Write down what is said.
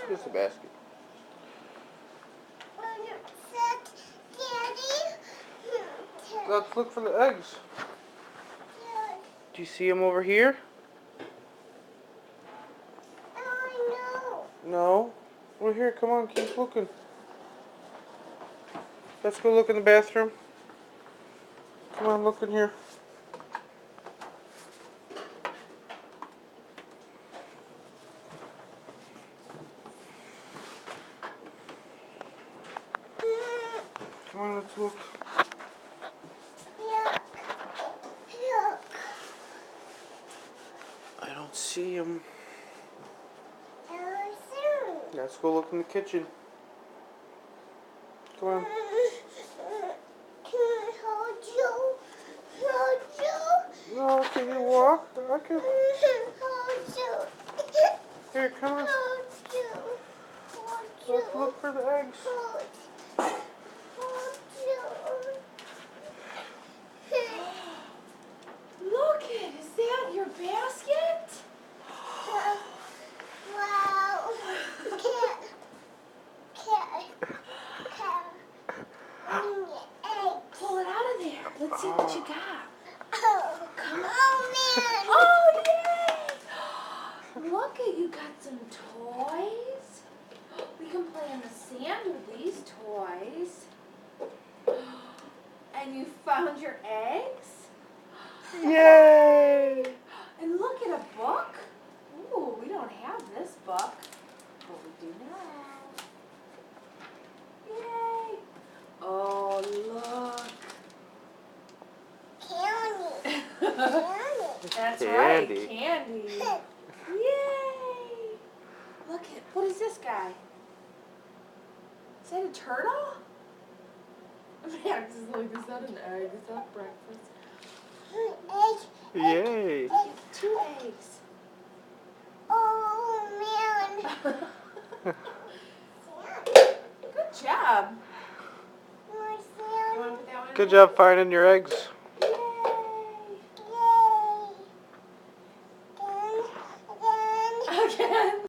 Here's the basket. Let's look for the eggs. Do you see them over here? No. Well, here, come on, keep looking. Let's go look in the bathroom. Come on, look in here. Come on, let's look. I don't see him. Let's go look in the kitchen. Come on. Can I hold you? Hold you? No, can you walk? I can. Hold you. Here, come on. Hold you. Hold you. Let's look for the eggs. Hold you. Look it, is that your basket? Wow. Pull it out of there. Let's see what you got. Oh, Come on. man. Oh, yay! Look it, you got some toys. We can play in the sand with these toys. And you found your eggs? Yay! And look at a book. Ooh, we don't have this book, but we do now. Yay! Oh, look. Candy. That's Candy. right, candy. Yay! Look at, what is this guy? Is that a turtle? Max is like, is that an egg? Is that breakfast? Yay! Look at 2 eggs. Oh, man. Good job. More You sand. want to put that one in Good there? job finding your eggs.